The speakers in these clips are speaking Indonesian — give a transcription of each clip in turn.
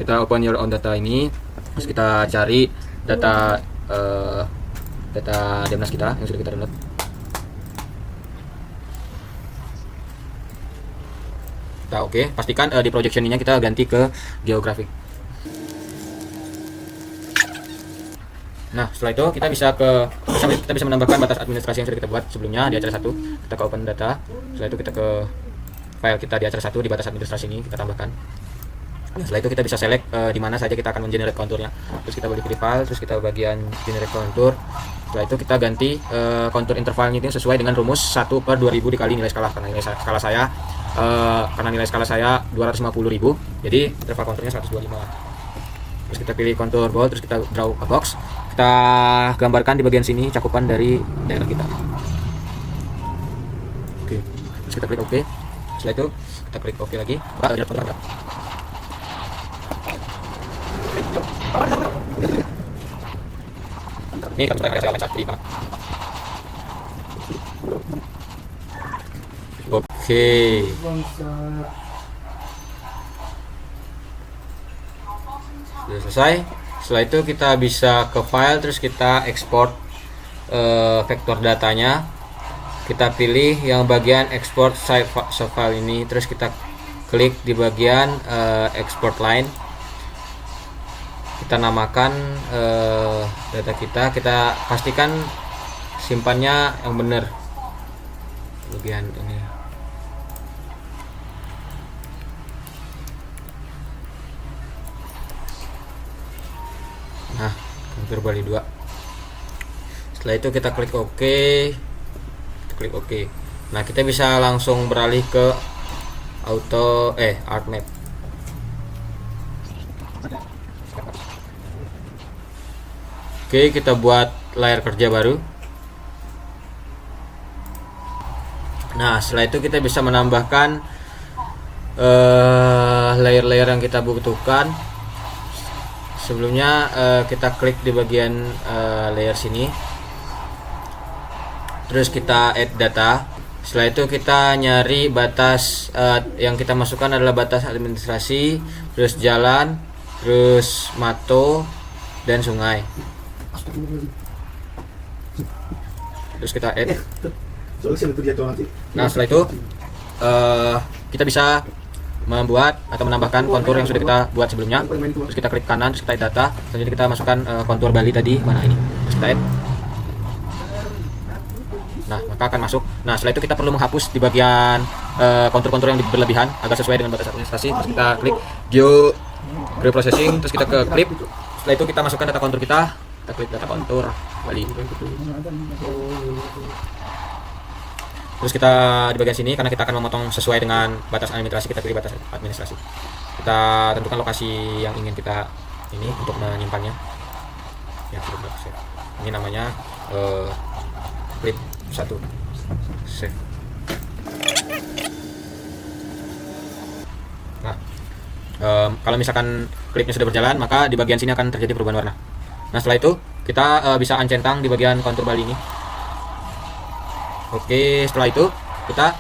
kita open your own data ini, terus kita cari data data Demnas kita yang sudah kita download. Kita oke, pastikan di projection ininya kita ganti ke geographic. Nah, setelah itu kita bisa menambahkan batas administrasi yang sudah kita buat sebelumnya di acara 1. Kita ke open data. Setelah itu kita ke file kita di acara 1 di batas administrasi ini kita tambahkan. Nah, setelah itu kita bisa select di mana saja kita akan mengenerate konturnya. Terus kita boleh pilih file, terus kita bagian generate kontur. Setelah itu kita ganti kontur intervalnya itu sesuai dengan rumus 1/2000 dikali nilai skala, karena nilai skala saya 250.000. Jadi interval konturnya 125. Terus kita pilih kontur bold, terus kita draw a box. Kita gambarkan di bagian sini cakupan dari daerah kita. Oke. Terus kita klik OK. Setelah itu kita klik OK lagi. Ini kan saya lancar di. Oke. Sudah selesai. Setelah itu kita bisa ke file, terus kita export vektor datanya. Kita pilih yang bagian export save file ini, terus kita klik di bagian export line. Kita namakan data kita pastikan simpannya yang benar bagian ini. Nah, kontur Bali 2. Setelah itu kita klik OK. Nah, kita bisa langsung beralih ke art map. Oke, kita buat layar kerja baru. Nah, setelah itu kita bisa menambahkan layer-layer yang kita butuhkan. Sebelumnya kita klik di bagian layer sini, terus kita add data. Setelah itu kita nyari batas yang kita masukkan adalah batas administrasi, terus jalan, terus mato, dan sungai. Terus kita add. Nah, setelah itu kita bisa membuat atau menambahkan kontur yang sudah kita buat sebelumnya. Terus kita klik kanan, terus kita add data. Selanjutnya kita masukkan kontur Bali tadi, mana ini. Terus kita add. Nah, maka akan masuk. Nah, setelah itu kita perlu menghapus di bagian kontur-kontur yang berlebihan agar sesuai dengan batas administrasi. Terus kita klik geo processing, terus kita ke clip. Setelah itu kita masukkan data kontur kita. Kita klik data kontur Bali. Terus kita di bagian sini, karena kita akan memotong sesuai dengan batas administrasi, kita pilih batas administrasi. Kita tentukan lokasi yang ingin kita ini untuk menyimpannya. Ya, ini namanya clip 1 save. Nah, kalau misalkan klipnya sudah berjalan, maka di bagian sini akan terjadi perubahan warna. Nah, setelah itu kita bisa uncentang di bagian kontur Bali ini. Oke, setelah itu kita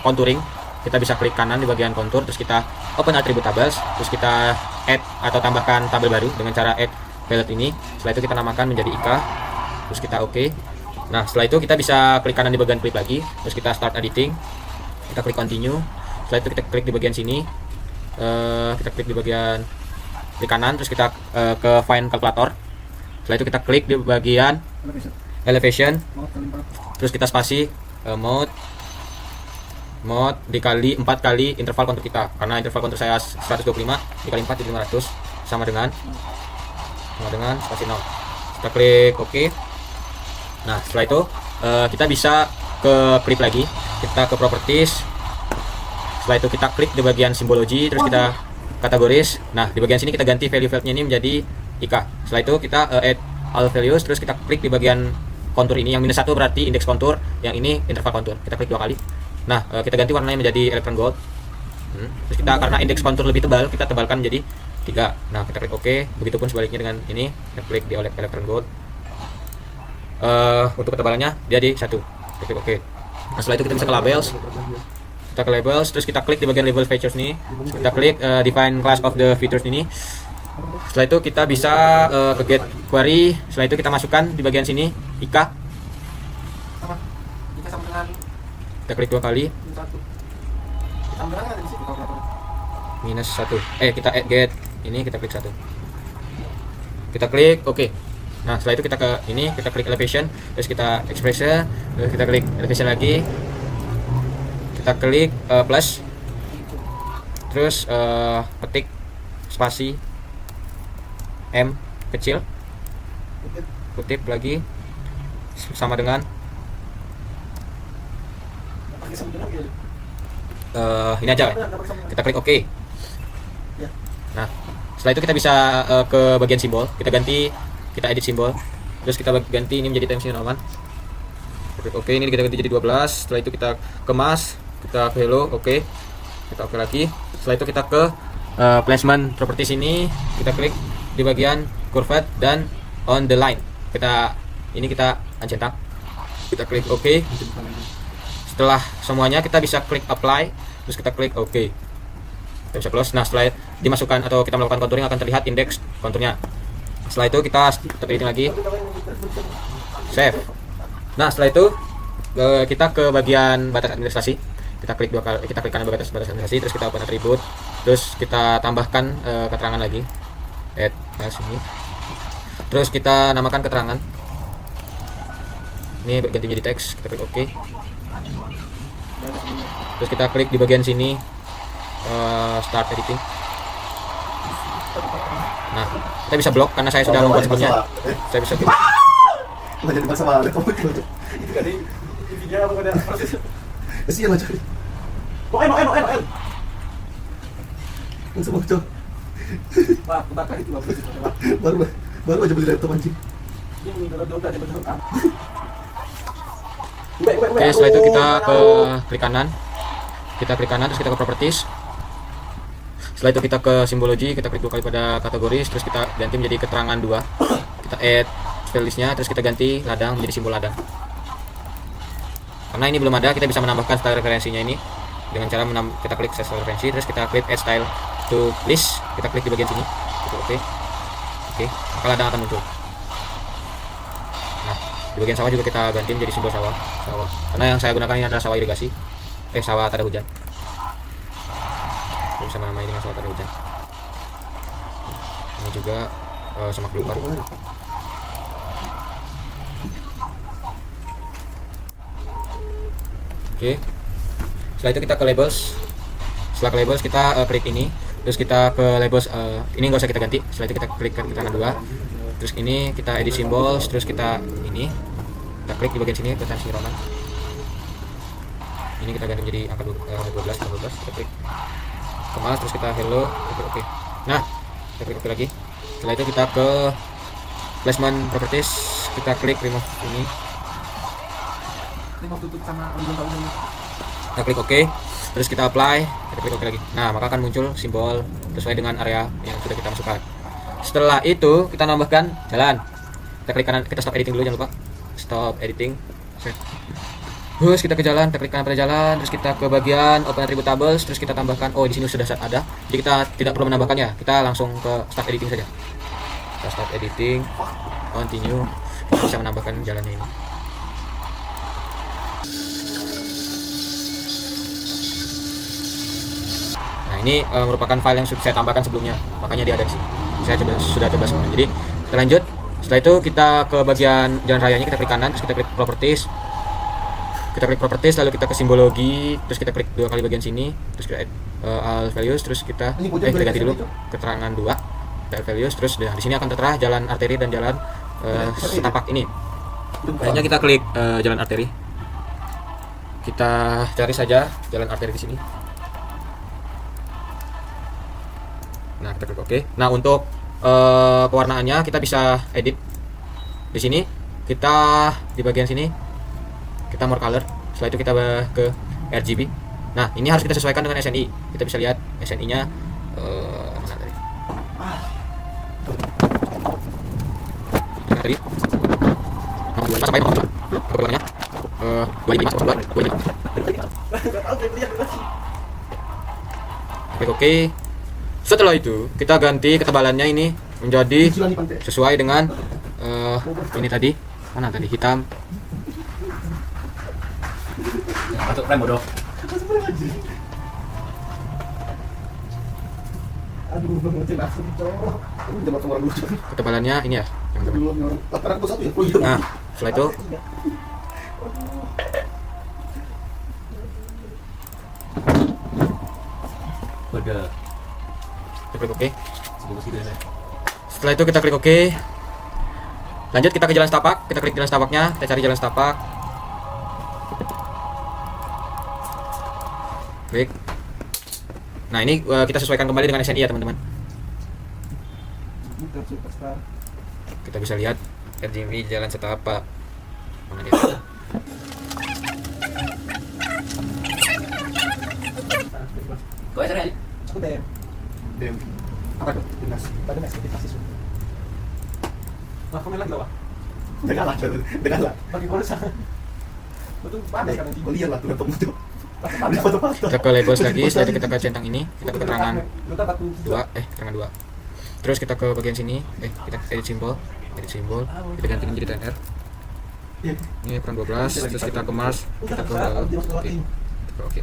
contouring. Kita bisa klik kanan di bagian kontur, terus kita open attribute tables, terus kita add atau tambahkan tabel baru dengan cara add palette ini. Setelah itu kita namakan menjadi Ika, terus kita oke. Nah, setelah itu kita bisa klik kanan di bagian clip lagi, terus kita start editing. Kita klik continue. Setelah itu kita klik di bagian sini. Kita klik di bagian klik kanan, terus kita ke find calculator. Setelah itu kita klik di bagian elevation, terus kita spasi mode dikali 4 kali interval kontur kita, karena interval kontur saya 125 dikali 4 jadi 500 sama dengan spasi 0. Kita klik OK. Nah, setelah itu kita bisa ke clip lagi, kita ke properties. Setelah itu kita klik di bagian simbologi, terus kita kategoris. Nah, di bagian sini kita ganti value fieldnya ini menjadi IK. Setelah itu kita add all values, terus kita klik di bagian kontur ini, yang -1 berarti indeks kontur, yang ini interval kontur. Kita klik 2 kali. Nah, kita ganti warnanya menjadi electron gold. Terus kita, karena indeks kontur lebih tebal, kita tebalkan menjadi 3. Nah, kita klik OK. Begitupun sebaliknya dengan ini, kita klik di electron gold. Untuk ketebalannya dia di 1. Kita klik OK. Nah, setelah itu kita bisa ke labels. Kita ke labels, terus kita klik di bagian label features nih. Kita klik define class of the features ini. Setelah itu kita bisa ke get query. Setelah itu kita masukkan di bagian sini Ika. Kita klik 2 kali. -1. Kita add get ini, kita klik 1. Kita klik oke. Nah, setelah itu kita ke ini, kita klik elevation, terus kita expression, terus kita klik elevation lagi. Kita klik plus. Terus ketik spasi M kecil. Kutip lagi sama dengan ini aja. Kita klik OK. Nah, setelah itu kita bisa ke bagian simbol. Kita ganti, kita edit simbol. Terus kita ganti ini menjadi Times New Roman. Klik OK, ini kita ganti jadi 12. Setelah itu kita kemas, kita ke hello, OK. Kita OK lagi. Setelah itu kita ke placement properties ini. Kita klik di bagian curved dan on the line. Kita centang. Kita klik OK. Setelah semuanya kita bisa klik apply, terus kita klik OK. Kita bisa close. Nah, setelah dimasukkan atau kita melakukan contouring akan terlihat indeks konturnya. Setelah itu kita editing lagi, save. Nah, setelah itu kita ke bagian batas administrasi. Kita klik 2 kali, kita klik kanan batas administrasi, terus kita open atribut, terus kita tambahkan keterangan lagi, add sini. Terus kita namakan keterangan. Ini ganti menjadi teks. Kita klik OK. Terus kita klik di bagian sini start editing. Nah, kita bisa blok karena saya sudah membuat sebelumnya. Saya bisa blok. Nggak jadi paksa balik kamu itu kan di video apa ada proses. Sih yang cari. N. Langsung mau coba. Pak, kita kali itu baru aja beli laptop anjing. Oke, setelah itu kita ke klik kanan. Kita klik kanan, terus kita ke properties. Setelah itu kita ke simbologi, kita klik 2 kali pada kategoris, terus kita ganti menjadi keterangan 2. Kita add file listnya, terus kita ganti ladang menjadi simbol ladang. Karena ini belum ada, kita bisa menambahkan style referensinya ini dengan cara kita klik style referensi, terus kita klik add style to list. Kita klik di bagian sini. Oke, maka ladang akan muncul. Nah, di bagian sawah juga kita ganti menjadi simbol sawah. Karena yang saya gunakan ini adalah sawah irigasi, sawah tak ada hujan. Kita bisa menamai dengan sawah tak ada hujan. Ini juga semak belukar. Oke. Setelah itu kita ke labels. Setelah ke labels kita klik ini, terus kita ke labels ini nggak usah kita ganti. Setelah itu kita klik ke kanan 2. Terus ini kita edit symbols, terus kita klik di bagian sini ke Times New Roman. Ini kita ganti menjadi angka 12. Kita klik kemas, terus kita hello, kita oke. Nah, kita klik oke lagi. Setelah itu kita ke placement properties, kita klik remove ini. Kita klik OK, terus kita apply, kita klik OK lagi. Nah, maka akan muncul simbol sesuai dengan area yang sudah kita masukkan. Setelah itu kita nambahkan jalan. Kita klik kanan, kita stop editing dulu, jangan lupa stop editing. Terus kita ke jalan, kita klik kanan pada jalan, terus kita ke bagian open attribute tables, terus kita tambahkan. Oh, di sini sudah ada, jadi kita tidak perlu menambahkannya. Kita langsung ke start editing saja. Kita start editing, continue. Kita bisa menambahkan jalannya ini. Ini merupakan file yang sudah saya tambahkan sebelumnya, makanya dia ada di sini. Saya sudah coba sebelumnya. Jadi kita lanjut. Setelah itu kita ke bagian jalan rayanya, kita klik kanan, terus kita klik properties. Kita klik properties, lalu kita ke simbologi, terus kita klik 2 kali bagian sini, terus kita add all values, terus kita ganti dulu keterangan 2, add values, terus di sini akan tertera jalan arteri dan jalan setapak ini. Hanya kita klik jalan arteri. Kita cari saja jalan arteri di sini. Nah, kita klik OK. Nah, untuk pewarnaannya kita bisa edit di sini. Kita di bagian sini kita more color. Setelah itu kita ke RGB. Nah, ini harus kita sesuaikan dengan SNI. Kita bisa lihat SNI-nya mana tadi? Tadi. Sampai berapa? 25. klik OK. Setelah itu kita ganti ketebalannya ini menjadi sesuai dengan ini tadi, mana tadi, hitam. Masuk frame bodoh. Aduh, belum langsung cowok. Udah masuk orang lucu. Ketebalannya ini ya, teman-teman. Nah, setelah itu kita klik OK. Setelah itu kita klik OK. Lanjut kita ke jalan setapak. Kita klik jalan setapaknya. Kita cari jalan setapak. Klik. Nah ini kita sesuaikan kembali dengan SNI ya teman-teman. Kita bisa lihat RGB jalan setapak. Mana dia? Kau SRL? Aku DM. DM. Apa tuh? Dinas. Tadi mes aktivasi su. Wah, komen lagi lah. Dengan lah. Bagi pulsa. Betul, pandai kan nanti. Lihat lah tuh ketemu tuh. Kita ke labels lagi, setelah itu kita ke centang ini, kita ke keterangan 2, terus kita ke bagian sini, kita edit simbol, kita ganti menjadi TNR. Ini peran 12, terus kita ke Mars, kita ke OK.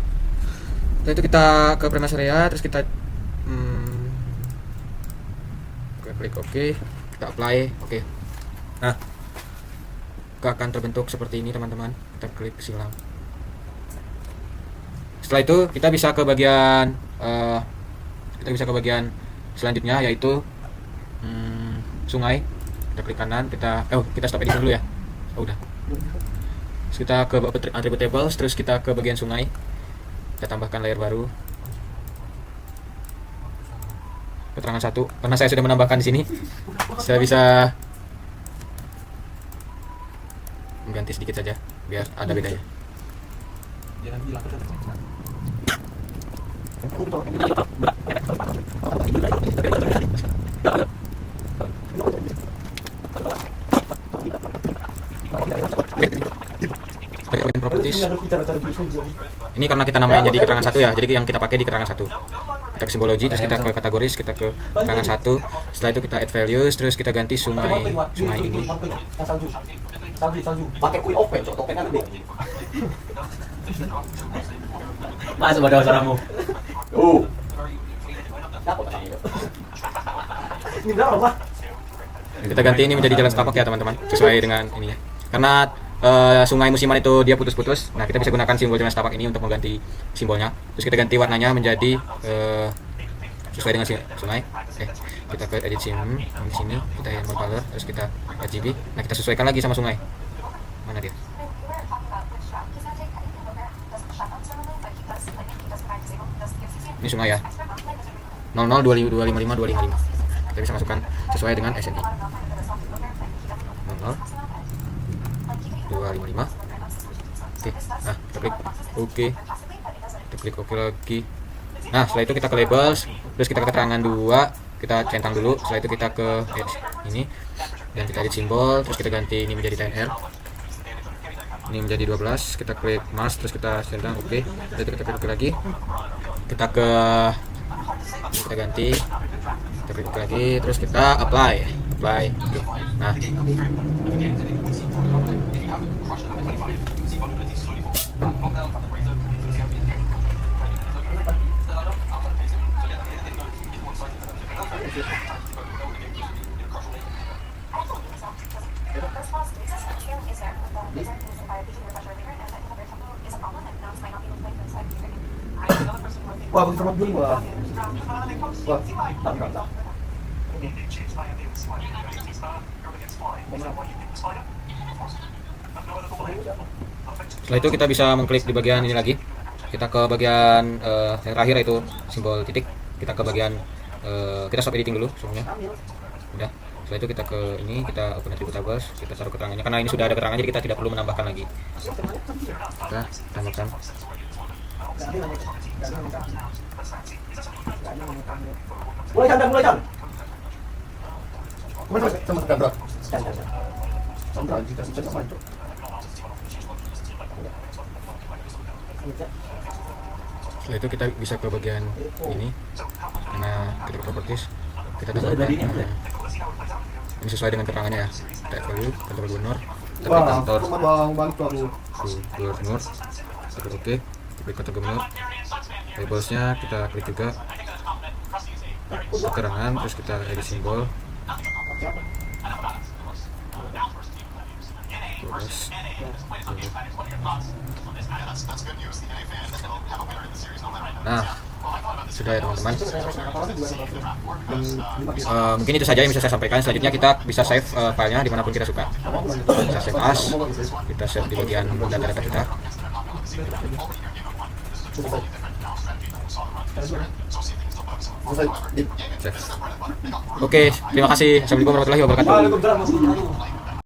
Setelah itu kita ke premas area, terus kita klik OK, kita apply, OK. Nah, akan terbentuk seperti ini teman-teman. Kita klik silang. Setelah itu kita bisa ke bagian selanjutnya, yaitu sungai. Kita klik kanan, kita stop editing dulu ya. Udah. Terus kita ke attribute tables, terus kita ke bagian sungai. Kita tambahkan layer baru. Keterangan 1. Karena saya sudah menambahkan di sini, saya bisa mengganti sedikit saja biar ada bedanya. Jangan bilang bagian properties. Ini karena kita namain jadi keterangan 1 ya, jadi yang kita pakai di keterangan 1. Kita ke simbologi, terus kita ke kategoris, kita ke keterangan 1. Setelah itu kita add values, terus kita ganti sungai ini. Pakai kui open, topeng kan deh. Masuk pada suaramu. Ini berapa, Pak? Kita ganti ini menjadi jalan setapak ya teman-teman, sesuai dengan ini ya. Karena sungai musiman itu dia putus-putus. Nah, kita bisa gunakan simbol jalan setapak ini untuk mengganti simbolnya. Terus kita ganti warnanya menjadi sesuai dengan sungai. Kita ke edit sim di sini, kita yang color, terus kita RGB. Nah, kita sesuaikan lagi sama sungai. Mana dia? Ini sungai ya. 00255255. Kita bisa masukkan sesuai dengan SNI. 00255. Oke. Nah, kita klik OK. Kita klik OK lagi. Nah, setelah itu kita ke labels, terus kita ke keterangan 2, kita centang dulu. Setelah itu kita ke ini dan kita edit simbol, terus kita ganti ini menjadi TNR. Ini menjadi 12, kita klik Mars, terus kita centang OK. Setelah itu kita klik lagi. Kita ganti, kita klik lagi, terus kita apply. Okay. Nah, Wah, begitu sama dulu, Wah, tak. setelah itu kita bisa mengklik di bagian ini lagi. Kita ke bagian yang terakhir yaitu simbol titik. Kita ke bagian kita stop editing dulu semuanya. Udah. Setelah itu kita ke ini, kita open attribute tables, kita taruh keterangannya. Karena ini sudah ada keterangannya, jadi kita tidak perlu menambahkan lagi. Kita tambahkan. Mulai kan. Sama berat. Sama jika sudah sama itu. Setelah itu kita bisa ke bagian ini, karena kita ke properties, kita Bisa tambahkan dari ini ada? ini sesuai dengan keterangannya ya. Type value, kantor gubernur, kita klik Wah, kantor bang, bantu aku. gubernur, kita klik oke, klik kantor gubernur, labelsnya kita klik juga, keterangan, terus kita edit simbol, 12. Nah, sudah ya teman-teman. Mungkin itu saja yang bisa saya sampaikan. Selanjutnya kita bisa save filenya dimanapun kita suka. Bisa save as, kita save di bagian data-data kita. Save. Oke, terima kasih. Assalamualaikum warahmatullahi wabarakatuh. Waalaikumsalam.